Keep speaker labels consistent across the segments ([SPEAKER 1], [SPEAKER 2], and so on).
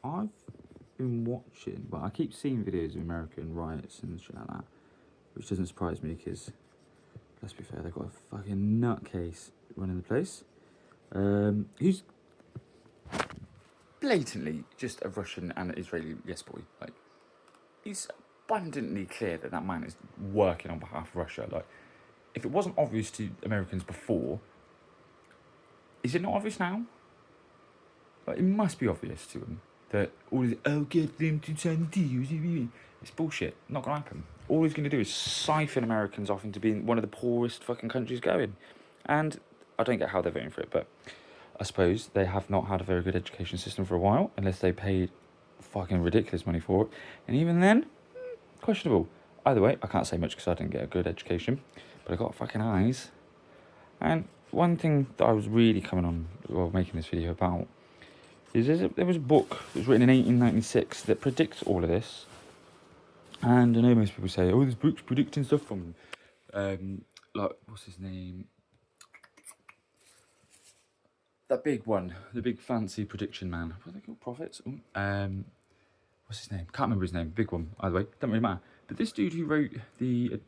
[SPEAKER 1] I've been watching, well, I keep seeing videos of American riots and shit like that, which doesn't surprise me because, let's be fair, they've got a fucking nutcase running the place, who's blatantly just a Russian and Israeli yes boy. Like, it's abundantly clear that that man is working on behalf of Russia. Like, if it wasn't obvious to Americans before, is it not obvious now? Like, it must be obvious to them that all this, oh, get them to sign deals. It's bullshit. Not gonna happen. All he's gonna do is siphon Americans off into being one of the poorest fucking countries going. And I don't get how they're voting for it, but I suppose they have not had a very good education system for a while, unless they paid fucking ridiculous money for it. And even then, questionable. Either way, I can't say much because I didn't get a good education, but I got fucking eyes. And one thing that I was really coming on, well, making this video about, is there was a book that was written in 1896 that predicts all of this. And I know most people say, oh, this book's predicting stuff from, like, what's his name? That big one, the big fancy prediction man. What are they called? Prophets? What's his name? Can't remember his name. Big one, either way. Doesn't really matter. But this dude who wrote the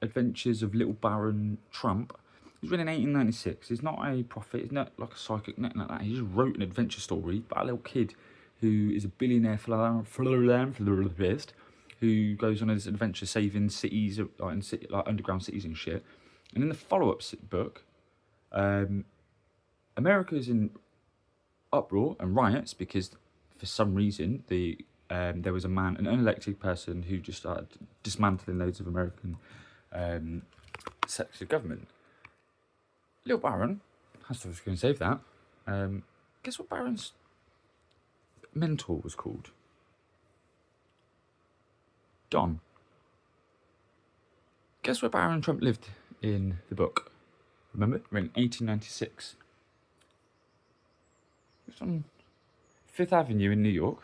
[SPEAKER 1] Adventures of Little Baron Trump, it was written in 1896. He's not a prophet. He's not like a psychic, nothing like that. He just wrote an adventure story about a little kid who is a billionaire philanthropist who goes on this adventure saving cities, like underground cities and shit. And in the follow-up book, America is in uproar and riots because for some reason there was an unelected person who just started dismantling loads of American sectors of government. Little Baron has to go and save that. Guess what Baron's mentor was called? Don. Guess where Baron Trump lived in the book? Remember? We're in 1896. It's on 5th Avenue in New York.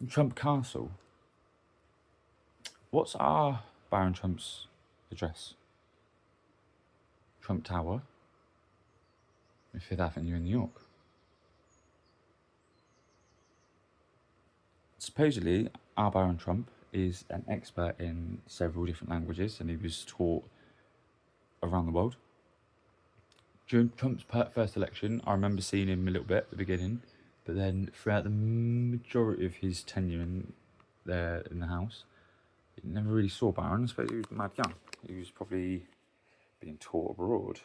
[SPEAKER 1] Trump Castle. What's our Baron Trump's address? Trump Tower. 5th Avenue in New York. Supposedly, our Baron Trump is an expert in several different languages and he was taught around the world. During Trump's first election, I remember seeing him a little bit at the beginning, but then throughout the majority of his tenure in the House, you never really saw Baron. I suppose he was mad young. He was probably being taught abroad.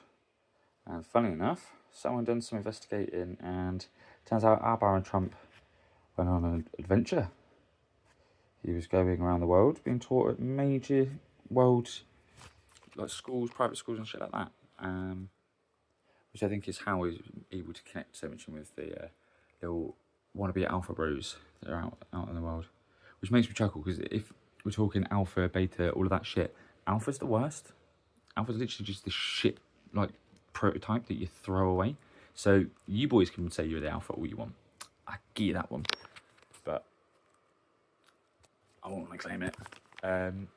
[SPEAKER 1] And funny enough, someone done some investigating and turns out our Baron Trump went on an adventure. He was going around the world being taught at major world like schools, private schools and shit like that. Which I think is how he's able to connect so much with the little wannabe alpha bros that are out in the world. Which makes me chuckle because if we're talking alpha, beta, all of that shit, alpha's the worst. Alpha's literally just the shit like prototype that you throw away. So you boys can say you're the alpha all you want. I give you that one. But I won't want to claim it. I'm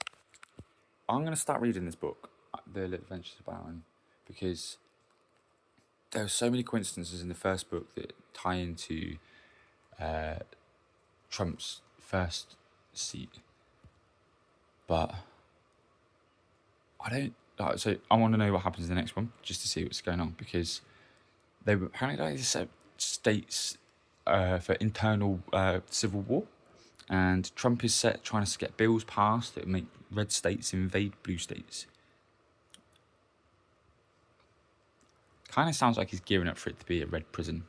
[SPEAKER 1] going to start reading this book, The Little Adventures of Baron, because there are so many coincidences in the first book that tie into Trump's first seat. But I want to know what happens in the next one, just to see what's going on, because they were apparently set states for internal civil war, and Trump is trying to get bills passed that make red states invade blue states. Kind of sounds like he's gearing up for it to be a red prison.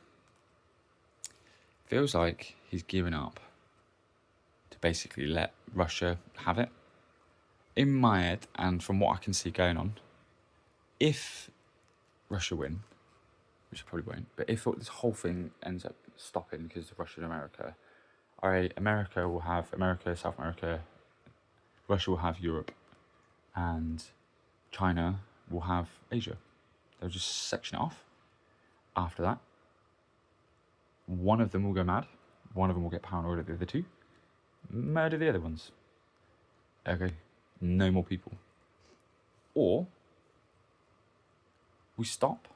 [SPEAKER 1] Feels like he's gearing up to basically let Russia have it. In my head, and from what I can see going on, if Russia win, which I probably won't, but if this whole thing ends up stopping because of Russia and America, America will have America, South America, Russia will have Europe, and China will have Asia. They'll just section it off. After that, one of them will go mad, one of them will get paranoid at the other two, murder the other ones. Okay, no more people. Or we stop.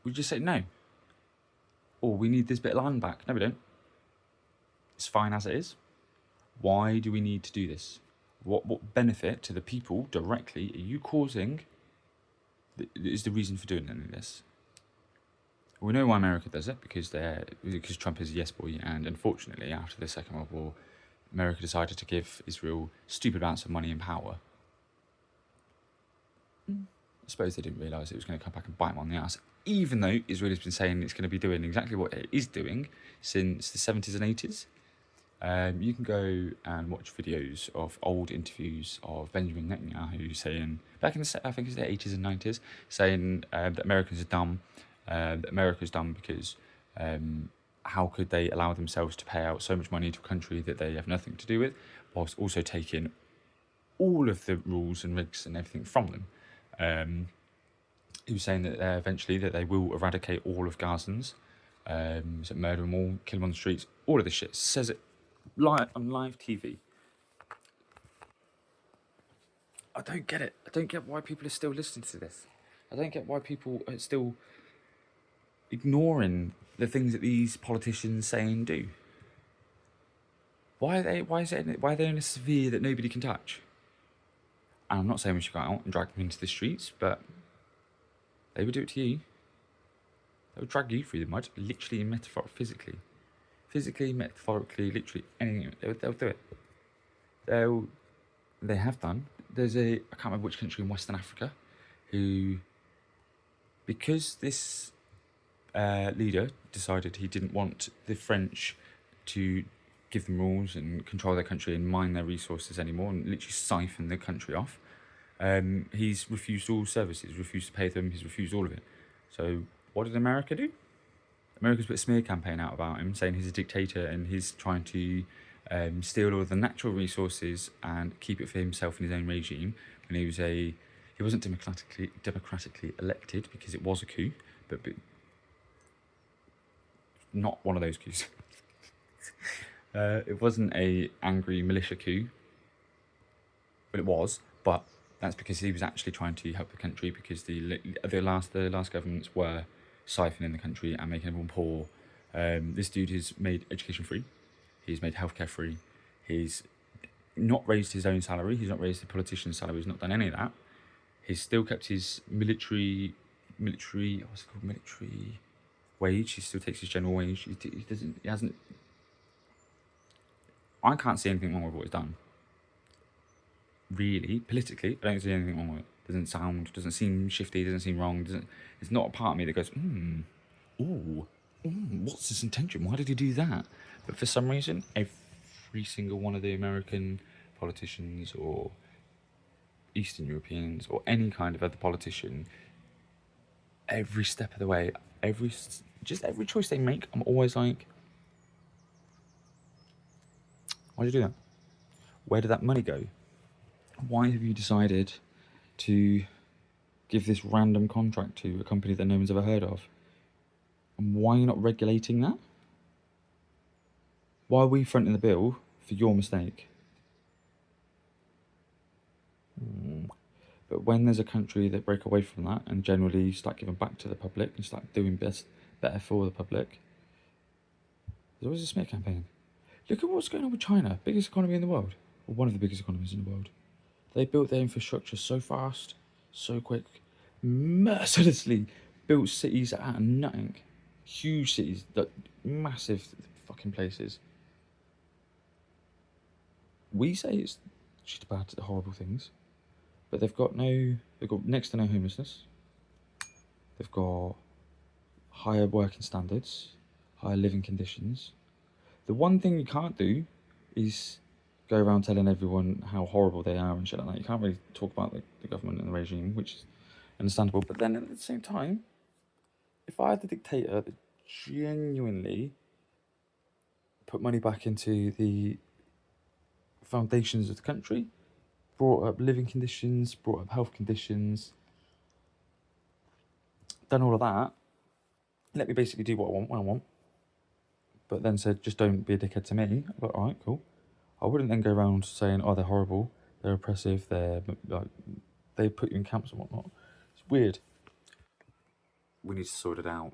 [SPEAKER 1] We just say no. Or we need this bit of land back. No, we don't. It's fine as it is. Why do we need to do this? What benefit to the people directly are you causing that is the reason for doing any of this? We know why America does it, because Trump is a yes boy, and unfortunately, after the Second World War, America decided to give Israel stupid amounts of money and power. I suppose they didn't realise it was going to come back and bite them on the ass, even though Israel has been saying it's going to be doing exactly what it is doing since the 70s and 80s. You can go and watch videos of old interviews of Benjamin Netanyahu saying, back in I think it's the 80s and 90s, saying that Americans are dumb, that America's dumb because how could they allow themselves to pay out so much money to a country that they have nothing to do with, whilst also taking all of the rules and regs and everything from them. He was saying that eventually that they will eradicate all of Gazans, so murder them all, kill them on the streets, all of this shit. Says it on live TV. I don't get it. I don't get why people are still listening to this. I don't get why people are still ignoring the things that these politicians say and do. Why are they in a sphere that nobody can touch? And I'm not saying we should go out and drag them into the streets, but they would do it to you. They would drag you through the mud, literally and metaphorically. Physically, metaphorically, literally, anything. They'll do it. They have done. I can't remember which country in Western Africa, who, because this leader decided he didn't want the French to give them rules and control their country and mine their resources anymore and literally siphon the country off. He's refused all services, refused to pay them, he's refused all of it. So what did America do? America's put a smear campaign out about him, saying he's a dictator and he's trying to steal all of the natural resources and keep it for himself and his own regime. When he wasn't democratically elected because it was a coup, but not one of those coups. It wasn't a angry militia coup, but it was. But that's because he was actually trying to help the country, because the last governments were siphoning the country and making everyone poor. This dude has made education free. He's made healthcare free. He's not raised his own salary. He's not raised the politician's salary. He's not done any of that. He's still kept his military wage. He still takes his general wage. He hasn't. I can't see anything wrong with what he's done. Really, politically, I don't see anything wrong with it. Doesn't seem shifty, doesn't seem wrong. It's not a part of me that goes, what's his intention? Why did he do that? But for some reason, every single one of the American politicians or Eastern Europeans or any kind of other politician, every step of the way, every choice they make, I'm always like, why did you do that? Where did that money go? Why have you decided to give this random contract to a company that no one's ever heard of? And why are you not regulating that? Why are we fronting the bill for your mistake? But when there's a country that break away from that and generally start giving back to the public and start doing better for the public, there's always a smear campaign. Look at what's going on with China, biggest economy in the world, or one of the biggest economies in the world. They built their infrastructure so fast, so quick, mercilessly built cities out of nothing. Huge cities, massive fucking places. We say it's just bad, horrible things, but they've got next to no homelessness. They've got higher working standards, higher living conditions. The one thing you can't do is go around telling everyone how horrible they are and shit like that. You can't really talk about the government and the regime, which is understandable. But then at the same time, if I had a dictator that genuinely put money back into the foundations of the country, brought up living conditions, brought up health conditions, done all of that, let me basically do what I want when I want, but then said, just don't be a dickhead to me, I'm like, alright, cool. I wouldn't then go around saying, oh, they're horrible, they're oppressive, they put you in camps and whatnot. It's weird. we need to sort it out